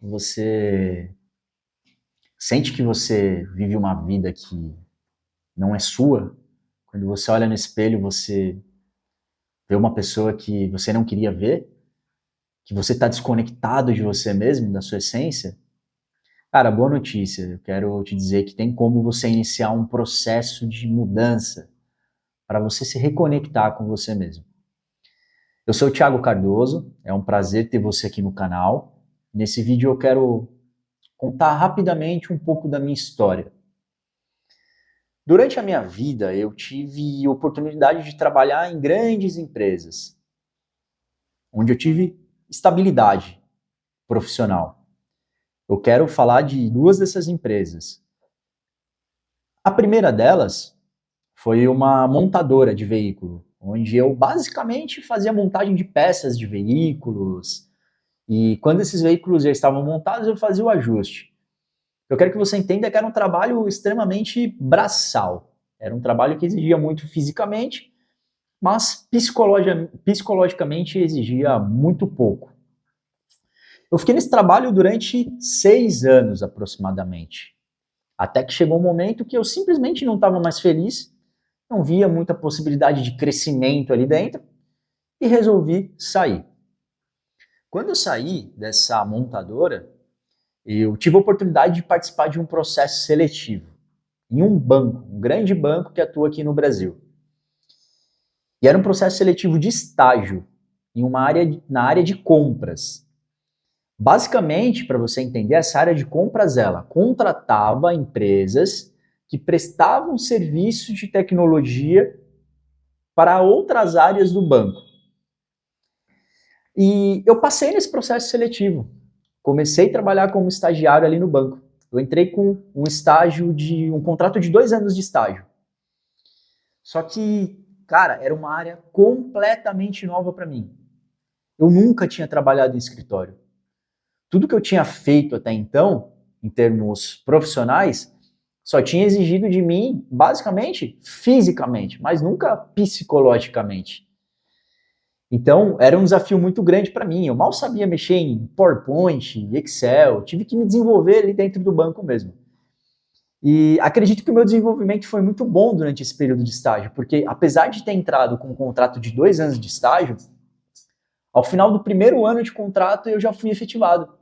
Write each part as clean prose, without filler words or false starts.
você sente que você vive uma vida que não é sua? Quando você olha no espelho, você vê uma pessoa que você não queria ver? Que você está desconectado de você mesmo, da sua essência? Cara, boa notícia. Eu quero te dizer que tem como você iniciar um processo de mudança para você se reconectar com você mesmo. Eu sou o Thiago Cardoso, é um prazer ter você aqui no canal. Nesse vídeo eu quero contar rapidamente um pouco da minha história. Durante a minha vida, eu tive oportunidade de trabalhar em grandes empresas, onde eu tive estabilidade profissional. Eu quero falar de duas dessas empresas. A primeira delas foi uma montadora de veículo, onde eu basicamente fazia montagem de peças de veículos, e quando esses veículos já estavam montados, eu fazia o ajuste. Eu quero que você entenda que era um trabalho extremamente braçal. Era um trabalho que exigia muito fisicamente, mas psicologicamente exigia muito pouco. Eu fiquei nesse trabalho durante 6 anos aproximadamente, até que chegou um momento que eu simplesmente não estava mais feliz, não via muita possibilidade de crescimento ali dentro e resolvi sair. Quando eu saí dessa montadora, eu tive a oportunidade de participar de um processo seletivo em um banco, um grande banco que atua aqui no Brasil. E era um processo seletivo de estágio em uma área, na área de compras. Basicamente, para você entender, essa área de compras, ela contratava empresas que prestavam serviço de tecnologia para outras áreas do banco. E eu passei nesse processo seletivo. Comecei a trabalhar como estagiário ali no banco. Eu entrei com um contrato de 2 anos de estágio. Só que, cara, era uma área completamente nova para mim. Eu nunca tinha trabalhado em escritório. Tudo que eu tinha feito até então, em termos profissionais, só tinha exigido de mim, basicamente, fisicamente, mas nunca psicologicamente. Então, era um desafio muito grande para mim. Eu mal sabia mexer em PowerPoint, Excel, tive que me desenvolver ali dentro do banco mesmo. E acredito que o meu desenvolvimento foi muito bom durante esse período de estágio, porque apesar de ter entrado com um contrato de 2 anos de estágio, ao final do primeiro ano de contrato eu já fui efetivado.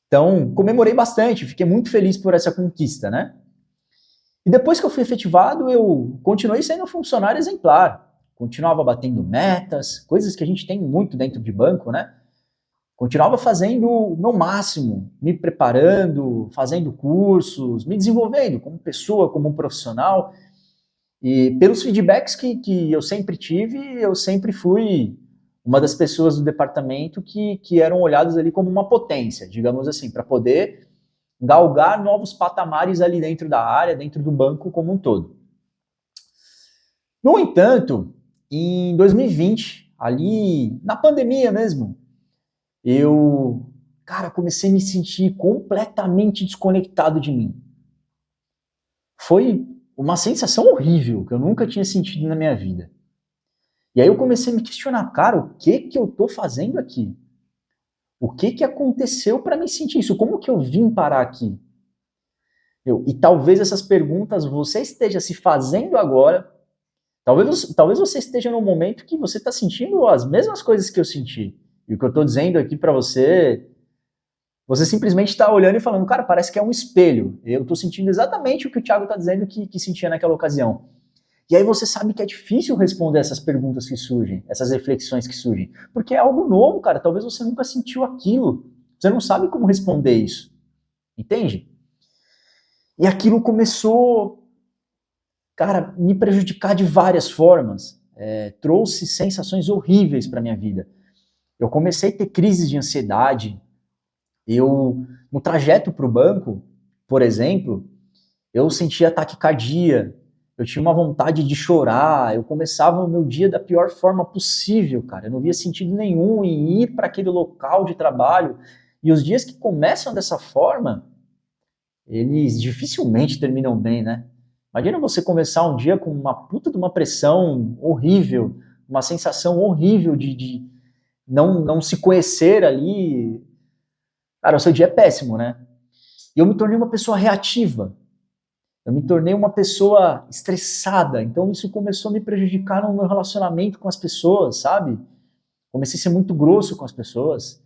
Então, comemorei bastante, fiquei muito feliz por essa conquista, né? E depois que eu fui efetivado, eu continuei sendo um funcionário exemplar. Continuava batendo metas, coisas que a gente tem muito dentro de banco, né? Continuava fazendo o meu máximo, me preparando, fazendo cursos, me desenvolvendo como pessoa, como um profissional. E pelos feedbacks que eu sempre tive, eu sempre fui uma das pessoas do departamento que eram olhadas ali como uma potência, digamos assim, para poder galgar novos patamares ali dentro da área, dentro do banco como um todo. No entanto, em 2020, ali na pandemia mesmo, eu, cara, comecei a me sentir completamente desconectado de mim. Foi uma sensação horrível que eu nunca tinha sentido na minha vida. E aí eu comecei a me questionar, cara, o que que eu tô fazendo aqui? O que que aconteceu para me sentir isso? Como que eu vim parar aqui? E talvez essas perguntas você esteja se fazendo agora. Talvez você esteja num momento que você está sentindo as mesmas coisas que eu senti. E o que eu estou dizendo aqui para você, você simplesmente está olhando e falando, cara, parece que é um espelho. Eu estou sentindo exatamente o que o Thiago está dizendo que sentia naquela ocasião. E aí você sabe que é difícil responder essas perguntas que surgem, essas reflexões que surgem, porque é algo novo, cara. Talvez você nunca sentiu aquilo. Você não sabe como responder isso. Entende? E aquilo começou, cara, me prejudicar de várias formas. Trouxe sensações horríveis para minha vida. Eu comecei a ter crises de ansiedade. No trajeto para o banco, por exemplo, eu sentia taquicardia, eu tinha uma vontade de chorar, eu começava o meu dia da pior forma possível, cara. Eu não via sentido nenhum em ir para aquele local de trabalho. E os dias que começam dessa forma, eles dificilmente terminam bem, né? Imagina você começar um dia com uma puta de uma pressão horrível, uma sensação horrível de não se conhecer ali. cara, o seu dia é péssimo, né? E eu me tornei uma pessoa reativa. Eu me tornei uma pessoa estressada. Então isso começou a me prejudicar no meu relacionamento com as pessoas, sabe? Comecei a ser muito grosso com as pessoas.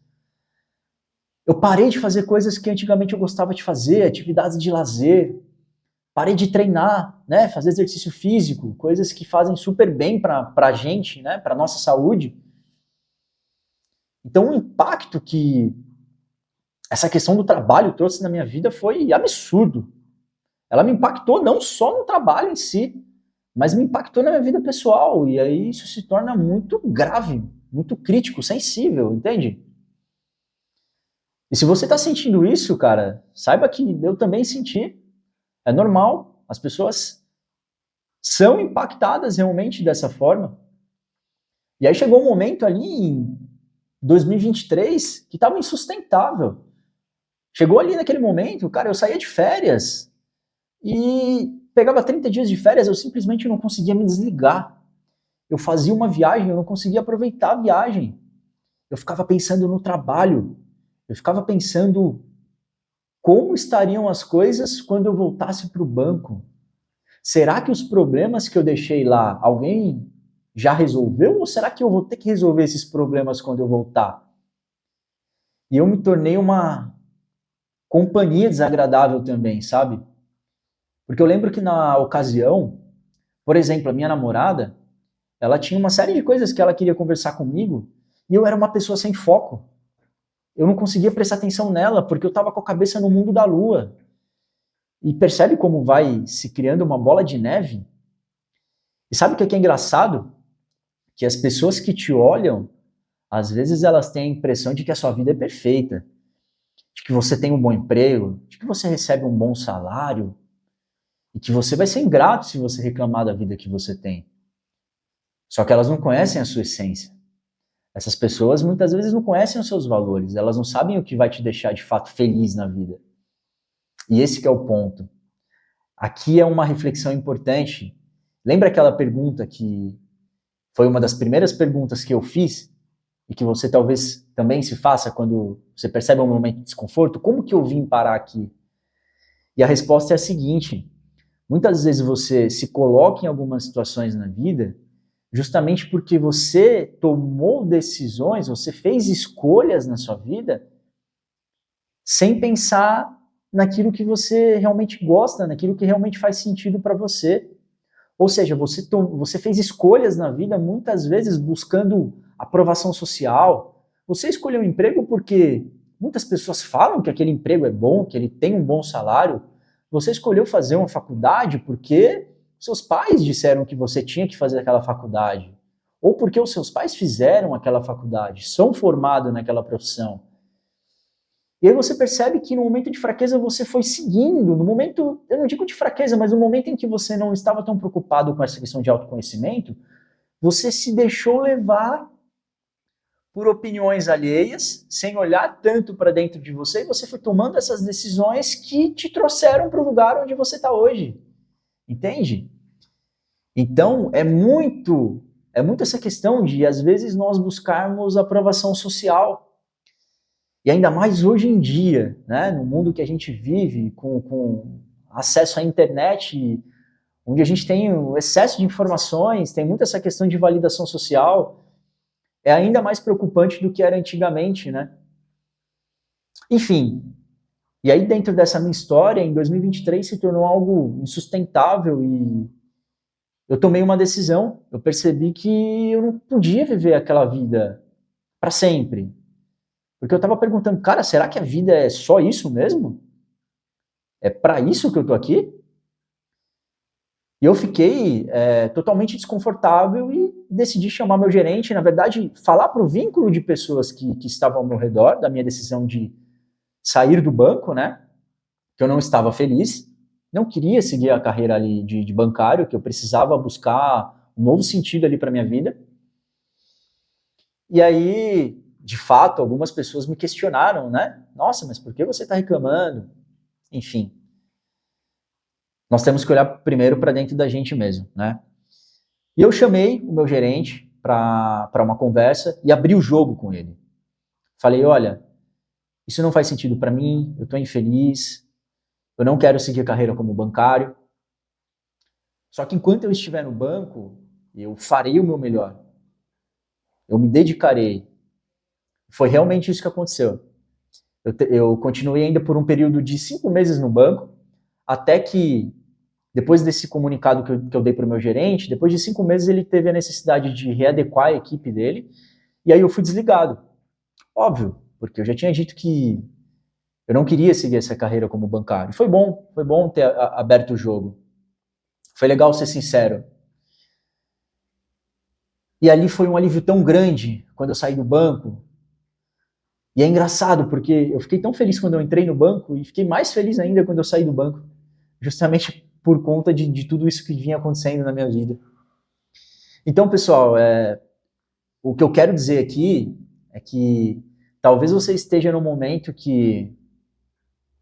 Eu parei de fazer coisas que antigamente eu gostava de fazer, atividades de lazer. Parei de treinar, né? Fazer exercício físico, coisas que fazem super bem para a gente, né? Para nossa saúde. Então o impacto que essa questão do trabalho trouxe na minha vida foi absurdo. Ela me impactou não só no trabalho em si, mas me impactou na minha vida pessoal. E aí isso se torna muito grave, muito crítico, sensível, entende? E se você está sentindo isso, cara, saiba que eu também senti. É normal, as pessoas são impactadas realmente dessa forma. E aí chegou um momento ali em 2023 que estava insustentável. Chegou ali naquele momento, cara, eu saía de férias e pegava 30 dias de férias, eu simplesmente não conseguia me desligar. Eu fazia uma viagem, eu não conseguia aproveitar a viagem. Eu ficava pensando no trabalho, eu ficava pensando como estariam as coisas quando eu voltasse para o banco. Será que os problemas que eu deixei lá, alguém já resolveu? Ou será que eu vou ter que resolver esses problemas quando eu voltar? E eu me tornei uma companhia desagradável também, sabe? Porque eu lembro que na ocasião, por exemplo, a minha namorada, ela tinha uma série de coisas que ela queria conversar comigo e eu era uma pessoa sem foco. Eu não conseguia prestar atenção nela porque eu estava com a cabeça no mundo da lua. E percebe como vai se criando uma bola de neve? E sabe o que é engraçado? Que as pessoas que te olham, às vezes elas têm a impressão de que a sua vida é perfeita, de que você tem um bom emprego, de que você recebe um bom salário, e que você vai ser ingrato se você reclamar da vida que você tem. Só que elas não conhecem a sua essência. Essas pessoas muitas vezes não conhecem os seus valores, elas não sabem o que vai te deixar de fato feliz na vida. E esse que é o ponto. Aqui é uma reflexão importante. Lembra aquela pergunta que foi uma das primeiras perguntas que eu fiz e que você talvez também se faça quando você percebe um momento de desconforto? Como que eu vim parar aqui? E a resposta é a seguinte: muitas vezes você se coloca em algumas situações na vida justamente porque você tomou decisões, você fez escolhas na sua vida sem pensar naquilo que você realmente gosta, naquilo que realmente faz sentido para você. Ou seja, você fez escolhas na vida muitas vezes buscando aprovação social. Você escolheu um emprego porque muitas pessoas falam que aquele emprego é bom, que ele tem um bom salário. Você escolheu fazer uma faculdade porque seus pais disseram que você tinha que fazer aquela faculdade. Ou porque os seus pais fizeram aquela faculdade, são formados naquela profissão. E aí você percebe que no momento de fraqueza você foi seguindo, no momento, eu não digo de fraqueza, mas no momento em que você não estava tão preocupado com essa questão de autoconhecimento, você se deixou levar por opiniões alheias, sem olhar tanto para dentro de você, e você foi tomando essas decisões que te trouxeram para o lugar onde você está hoje. Entende? Então, é muito essa questão de, às vezes, nós buscarmos aprovação social. E ainda mais hoje em dia, né, no mundo que a gente vive, com acesso à internet, onde a gente tem um excesso de informações, tem muito essa questão de validação social, é ainda mais preocupante do que era antigamente, né? Enfim, e aí dentro dessa minha história, em 2023 se tornou algo insustentável e eu tomei uma decisão, eu percebi que eu não podia viver aquela vida para sempre. Porque eu estava perguntando, cara, será que a vida é só isso mesmo? É para isso que eu tô aqui? E eu fiquei totalmente desconfortável e decidi chamar meu gerente, na verdade, falar para o vínculo de pessoas que estavam ao meu redor, da minha decisão de sair do banco, né? Que eu não estava feliz, não queria seguir a carreira ali de bancário, que eu precisava buscar um novo sentido ali para minha vida. E aí, de fato, algumas pessoas me questionaram, né? Nossa, mas por que você está reclamando? Enfim, nós temos que olhar primeiro para dentro da gente mesmo, né? E eu chamei o meu gerente para uma conversa e abri o jogo com ele. Falei, olha, isso não faz sentido para mim, eu estou infeliz, eu não quero seguir a carreira como bancário. Só que enquanto eu estiver no banco, eu farei o meu melhor. Eu me dedicarei. Foi realmente isso que aconteceu. Eu continuei ainda por um período de 5 meses no banco, até que, depois desse comunicado que eu dei para o meu gerente, depois de 5 meses ele teve a necessidade de readequar a equipe dele, e aí eu fui desligado. Óbvio, porque eu já tinha dito que eu não queria seguir essa carreira como bancário. Foi bom ter aberto o jogo. Foi legal ser sincero. E ali foi um alívio tão grande quando eu saí do banco. E é engraçado, porque eu fiquei tão feliz quando eu entrei no banco e fiquei mais feliz ainda quando eu saí do banco. Justamente por conta de tudo isso que vinha acontecendo na minha vida. Então, pessoal, o que eu quero dizer aqui é que talvez você esteja num momento que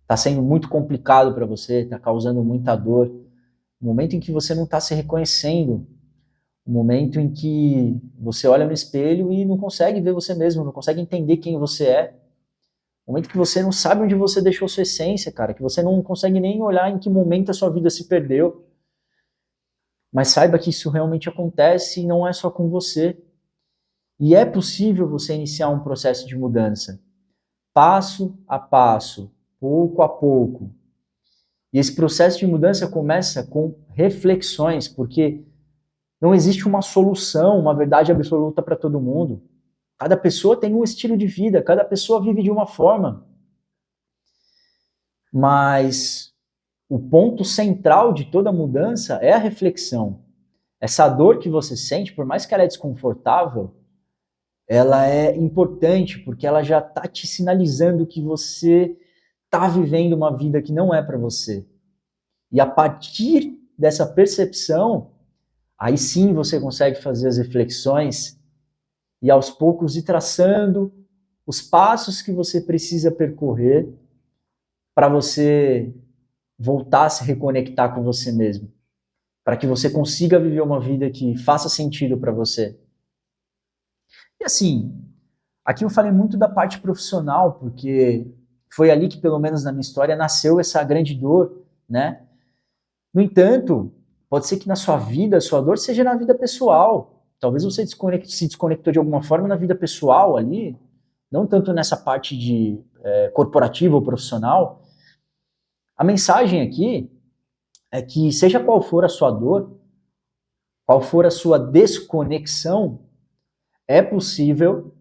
está sendo muito complicado para você, está causando muita dor, um momento em que você não está se reconhecendo, um momento em que você olha no espelho e não consegue ver você mesmo, não consegue entender quem você é, um momento que você não sabe onde você deixou sua essência, cara, que você não consegue nem olhar em que momento a sua vida se perdeu. Mas saiba que isso realmente acontece e não é só com você. E é possível você iniciar um processo de mudança, passo a passo, pouco a pouco. E esse processo de mudança começa com reflexões, porque não existe uma solução, uma verdade absoluta para todo mundo. Cada pessoa tem um estilo de vida, cada pessoa vive de uma forma. Mas o ponto central de toda mudança é a reflexão. Essa dor que você sente, por mais que ela é desconfortável, ela é importante porque ela já está te sinalizando que você está vivendo uma vida que não é para você. E a partir dessa percepção, aí sim você consegue fazer as reflexões e aos poucos ir traçando os passos que você precisa percorrer para você voltar a se reconectar com você mesmo, para que você consiga viver uma vida que faça sentido para você. E assim, aqui eu falei muito da parte profissional, porque foi ali que, pelo menos na minha história, nasceu essa grande dor, né? No entanto, pode ser que na sua vida, a sua dor seja na vida pessoal. Talvez você se desconectou de alguma forma na vida pessoal ali, não tanto nessa parte de corporativa ou profissional. A mensagem aqui é que, seja qual for a sua dor, qual for a sua desconexão, é possível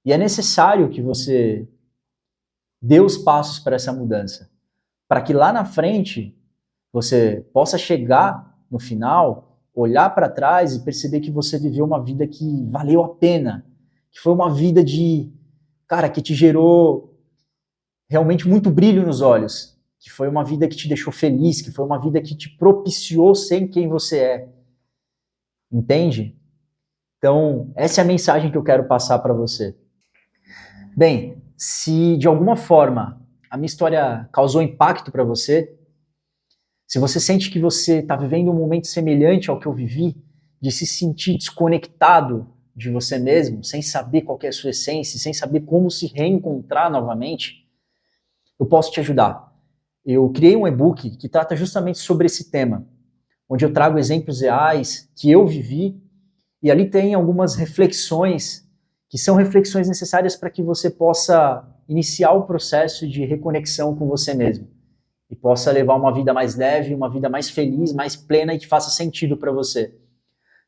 e é necessário que você dê os passos para essa mudança, para que lá na frente você possa chegar no final, olhar para trás e perceber que você viveu uma vida que valeu a pena, que foi uma vida que te gerou realmente muito brilho nos olhos, que foi uma vida que te deixou feliz, que foi uma vida que te propiciou ser quem você é. Entende? Então, essa é a mensagem que eu quero passar para você. Bem, se de alguma forma a minha história causou impacto para você, se você sente que você está vivendo um momento semelhante ao que eu vivi, de se sentir desconectado de você mesmo, sem saber qual é a sua essência, sem saber como se reencontrar novamente, eu posso te ajudar. Eu criei um e-book que trata justamente sobre esse tema, onde eu trago exemplos reais que eu vivi, e ali tem algumas reflexões que são reflexões necessárias para que você possa iniciar o processo de reconexão com você mesmo e possa levar uma vida mais leve, uma vida mais feliz, mais plena e que faça sentido para você.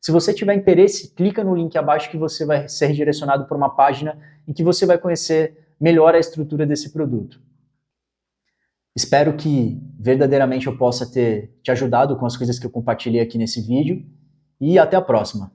Se você tiver interesse, clica no link abaixo que você vai ser redirecionado para uma página em que você vai conhecer melhor a estrutura desse produto. Espero que verdadeiramente eu possa ter te ajudado com as coisas que eu compartilhei aqui nesse vídeo e até a próxima.